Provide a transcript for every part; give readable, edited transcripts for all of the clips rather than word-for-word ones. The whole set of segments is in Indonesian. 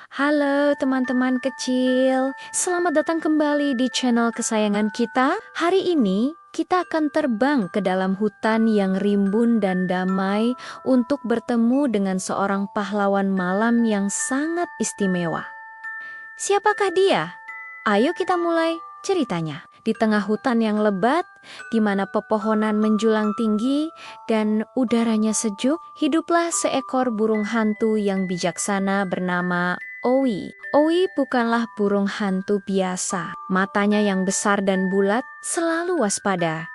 Halo teman-teman kecil, selamat datang kembali di channel kesayangan kita. Hari ini kita akan terbang ke dalam hutan yang rimbun dan damai untuk bertemu dengan seorang pahlawan malam yang sangat istimewa. Siapakah dia? Ayo kita mulai ceritanya. Di tengah hutan yang lebat, di mana pepohonan menjulang tinggi dan udaranya sejuk, hiduplah seekor burung hantu yang bijaksana bernama Owi. Owi bukanlah burung hantu biasa. Matanya yang besar dan bulat selalu waspada,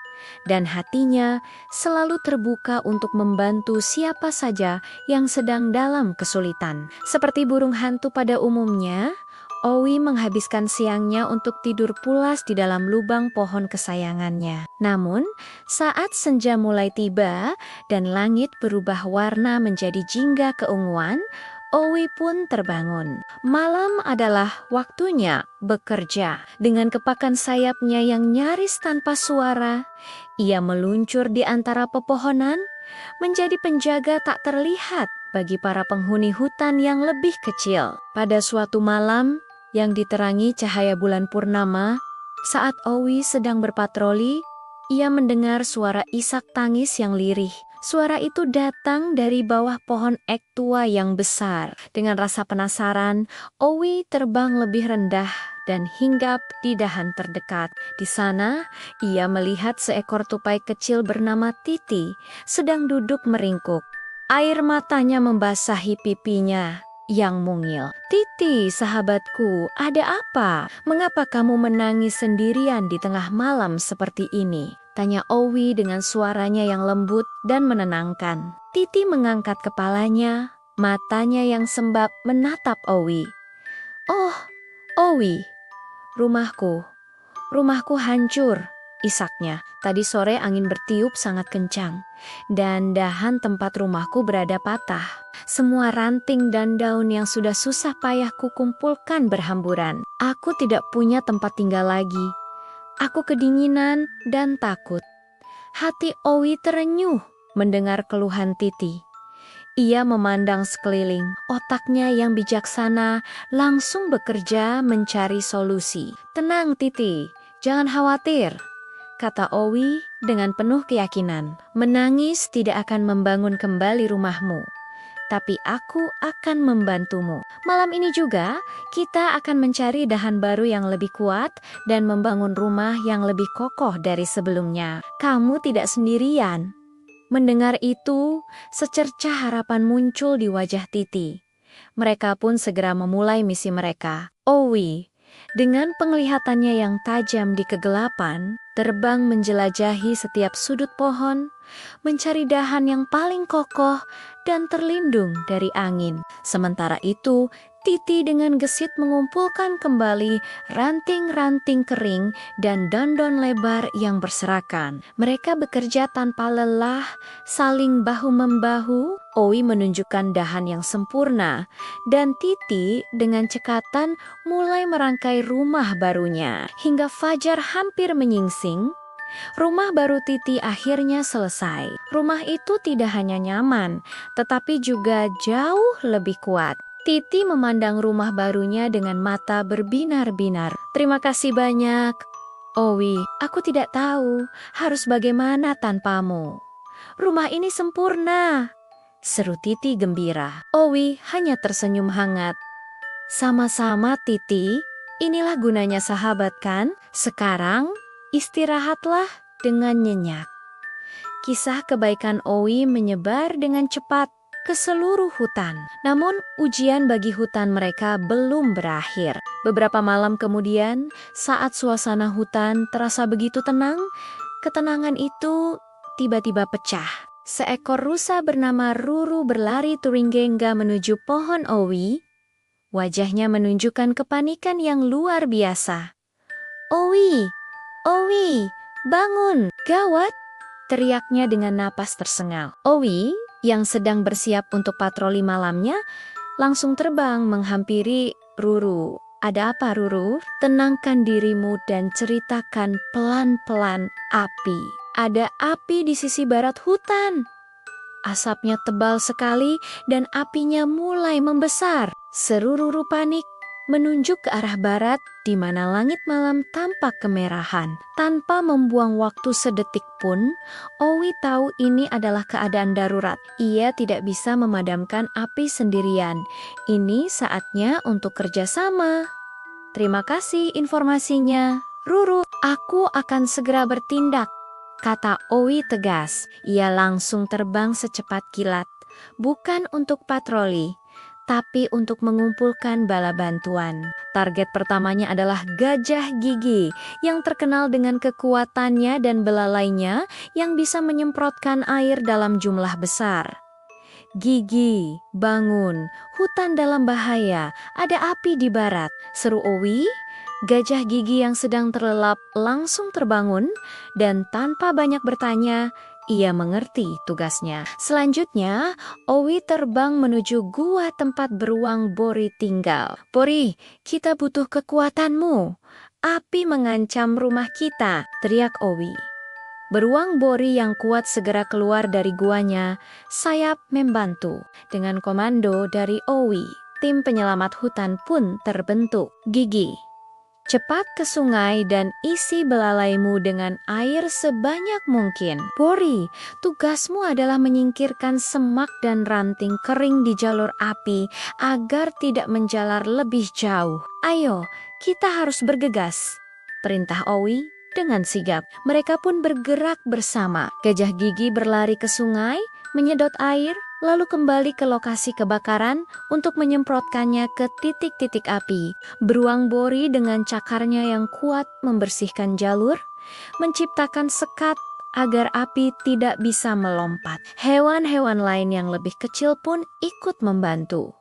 dan hatinya selalu terbuka untuk membantu siapa saja yang sedang dalam kesulitan. Seperti burung hantu pada umumnya, Owi menghabiskan siangnya untuk tidur pulas di dalam lubang pohon kesayangannya. Namun, saat senja mulai tiba dan langit berubah warna menjadi jingga keunguan, Owi pun terbangun. Malam adalah waktunya bekerja. Dengan kepakan sayapnya yang nyaris tanpa suara, ia meluncur di antara pepohonan, menjadi penjaga tak terlihat bagi para penghuni hutan yang lebih kecil. Pada suatu malam yang diterangi cahaya bulan purnama, saat Owi sedang berpatroli, ia mendengar suara isak tangis yang lirih. Suara itu datang dari bawah pohon ek tua yang besar. Dengan rasa penasaran, Owi terbang lebih rendah dan hinggap di dahan terdekat. Di sana, ia melihat seekor tupai kecil bernama Titi sedang duduk meringkuk. Air matanya membasahi pipinya yang mungil. "Titi, sahabatku, ada apa? Mengapa kamu menangis sendirian di tengah malam seperti ini?" tanya Owi dengan suaranya yang lembut dan menenangkan. Titi mengangkat kepalanya, matanya yang sembab menatap Owi. "Oh, Owi, rumahku, rumahku hancur," isaknya. "Tadi sore angin bertiup sangat kencang, dan dahan tempat rumahku berada patah. Semua ranting dan daun yang sudah susah payah kukumpulkan berhamburan. Aku tidak punya tempat tinggal lagi. Aku kedinginan dan takut." Hati Owi terenyuh mendengar keluhan Titi. Ia memandang sekeliling. Otaknya yang bijaksana langsung bekerja mencari solusi. "Tenang Titi, jangan khawatir," kata Owi dengan penuh keyakinan. "Menangis tidak akan membangun kembali rumahmu, tapi aku akan membantumu. Malam ini juga kita akan mencari dahan baru yang lebih kuat dan membangun rumah yang lebih kokoh dari sebelumnya. Kamu tidak sendirian." Mendengar itu, secercah harapan muncul di wajah Titi. Mereka pun segera memulai misi mereka. Owi, dengan penglihatannya yang tajam di kegelapan, terbang menjelajahi setiap sudut pohon, mencari dahan yang paling kokoh dan terlindung dari angin. Sementara itu, Titi dengan gesit mengumpulkan kembali ranting-ranting kering dan daun-daun lebar yang berserakan. Mereka bekerja tanpa lelah, saling bahu-membahu. Owi menunjukkan dahan yang sempurna, dan Titi dengan cekatan mulai merangkai rumah barunya. Hingga fajar hampir menyingsing, rumah baru Titi akhirnya selesai. Rumah itu tidak hanya nyaman, tetapi juga jauh lebih kuat. Titi memandang rumah barunya dengan mata berbinar-binar. "Terima kasih banyak, Owi. Aku tidak tahu harus bagaimana tanpamu. Rumah ini sempurna," seru Titi gembira. Owi hanya tersenyum hangat. "Sama-sama Titi, inilah gunanya sahabat kan? Sekarang istirahatlah dengan nyenyak." Kisah kebaikan Owi menyebar dengan cepat ke seluruh hutan. Namun ujian bagi hutan mereka belum berakhir. Beberapa malam kemudian, saat suasana hutan terasa begitu tenang, ketenangan itu tiba-tiba pecah. Seekor rusa bernama Ruru berlari turinggengga menuju pohon Owi. Wajahnya menunjukkan kepanikan yang luar biasa. "Owi, Owi, bangun! Gawat!" teriaknya dengan napas tersengal. Owi yang sedang bersiap untuk patroli malamnya langsung terbang menghampiri Ruru. "Ada apa, Ruru? Tenangkan dirimu dan ceritakan pelan-pelan." "Api. Ada api di sisi barat hutan. Asapnya tebal sekali dan apinya mulai membesar. Seru Ruru panik, menunjuk ke arah barat di mana langit malam tampak kemerahan. Tanpa membuang waktu sedetik pun, Owi tahu ini adalah keadaan darurat. Ia tidak bisa memadamkan api sendirian. Ini saatnya untuk kerjasama. Terima kasih informasinya, Ruru. Aku akan segera bertindak, kata Owi tegas. Ia langsung terbang secepat kilat, bukan untuk patroli, tapi untuk mengumpulkan bala bantuan. Target pertamanya adalah Gajah Gigi yang terkenal dengan kekuatannya dan belalainya yang bisa menyemprotkan air dalam jumlah besar. Gigi, bangun, hutan dalam bahaya, ada api di barat, seru Owi. Gajah Gigi yang sedang terlelap langsung terbangun dan tanpa banyak bertanya, ia mengerti tugasnya. Selanjutnya, Owi terbang menuju gua tempat beruang Bori tinggal. Bori, kita butuh kekuatanmu. Api mengancam rumah kita, teriak Owi. Beruang Bori yang kuat segera keluar dari guanya. Sayap membantu. Dengan komando dari Owi, tim penyelamat hutan pun terbentuk. Gigi, cepat ke sungai dan isi belalaimu dengan air sebanyak mungkin. Bori, tugasmu adalah menyingkirkan semak dan ranting kering di jalur api agar tidak menjalar lebih jauh. Ayo, kita harus bergegas, perintah Owi dengan sigap. Mereka pun bergerak bersama. Gajah Gigi berlari ke sungai, menyedot air, lalu kembali ke lokasi kebakaran untuk menyemprotkannya ke titik-titik api. Beruang Bori dengan cakarnya yang kuat membersihkan jalur, menciptakan sekat agar api tidak bisa melompat. Hewan-hewan lain yang lebih kecil pun ikut membantu,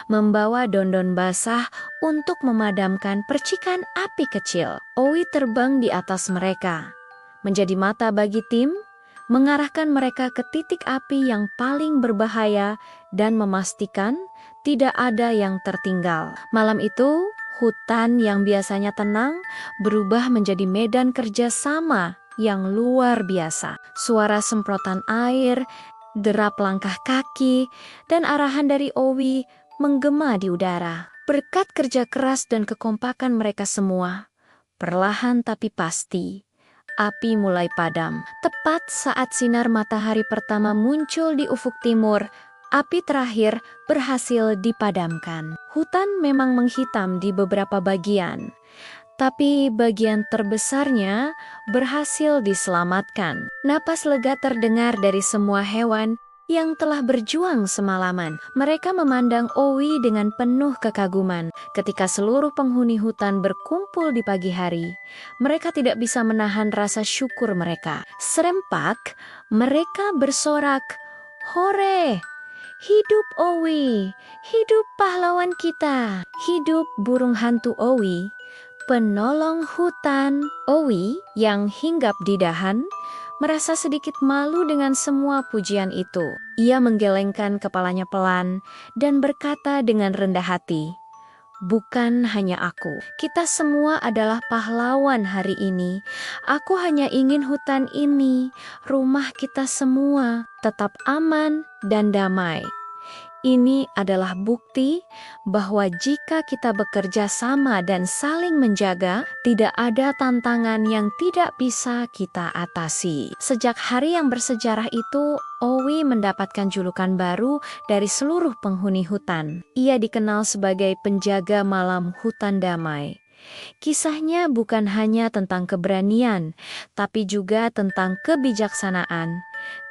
membawa dondon basah untuk memadamkan percikan api kecil. Owi terbang di atas mereka, menjadi mata bagi tim, mengarahkan mereka ke titik api yang paling berbahaya dan memastikan tidak ada yang tertinggal. Malam itu, hutan yang biasanya tenang berubah menjadi medan kerjasama yang luar biasa. Suara semprotan air, derap langkah kaki, dan arahan dari Owi menggema di udara. Berkat kerja keras dan kekompakan mereka semua, perlahan tapi pasti, api mulai padam. Tepat saat sinar matahari pertama muncul di ufuk timur, api terakhir berhasil dipadamkan. Hutan memang menghitam di beberapa bagian, tapi bagian terbesarnya berhasil diselamatkan. Napas lega terdengar dari semua hewan yang telah berjuang semalaman. Mereka memandang Owi dengan penuh kekaguman. Ketika seluruh penghuni hutan berkumpul di pagi hari, mereka tidak bisa menahan rasa syukur mereka. Serempak, mereka bersorak, "Hore! Hidup Owi! Hidup pahlawan kita! Hidup burung hantu Owi, penolong hutan." Owi yang hinggap di dahan merasa sedikit malu dengan semua pujian itu. Ia menggelengkan kepalanya pelan dan berkata dengan rendah hati, "Bukan hanya aku, kita semua adalah pahlawan hari ini. Aku hanya ingin hutan ini, rumah kita semua, tetap aman dan damai." Ini adalah bukti bahwa jika kita bekerja sama dan saling menjaga, tidak ada tantangan yang tidak bisa kita atasi. Sejak hari yang bersejarah itu, Owi mendapatkan julukan baru dari seluruh penghuni hutan. Ia dikenal sebagai penjaga malam hutan damai. Kisahnya bukan hanya tentang keberanian, tapi juga tentang kebijaksanaan,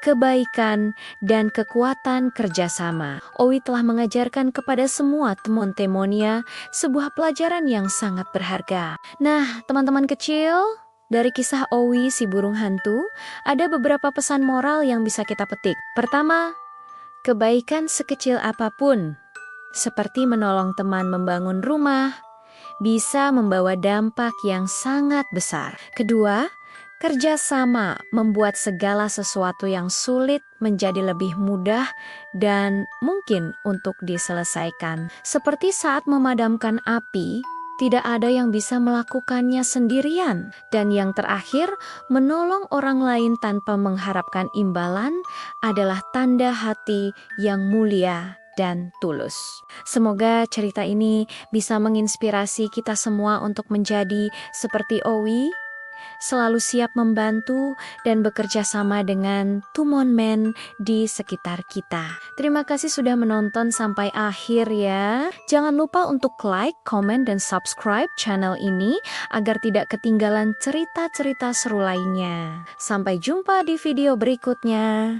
kebaikan, dan kekuatan kerjasama. Owi telah mengajarkan kepada semua teman-temannya sebuah pelajaran yang sangat berharga. Nah, teman-teman kecil, dari kisah Owi si burung hantu, ada beberapa pesan moral yang bisa kita petik. Pertama, kebaikan sekecil apapun, seperti menolong teman membangun rumah, bisa membawa dampak yang sangat besar. Kedua, kerjasama membuat segala sesuatu yang sulit menjadi lebih mudah dan mungkin untuk diselesaikan. Seperti saat memadamkan api, tidak ada yang bisa melakukannya sendirian. Dan yang terakhir, menolong orang lain tanpa mengharapkan imbalan adalah tanda hati yang mulia dan tulus. Semoga cerita ini bisa menginspirasi kita semua untuk menjadi seperti Owi, selalu siap membantu dan bekerja sama dengan Tumonmen di sekitar kita. Terima kasih sudah menonton sampai akhir ya. Jangan lupa untuk like, komen, dan subscribe channel ini agar tidak ketinggalan cerita-cerita seru lainnya. Sampai jumpa di video berikutnya.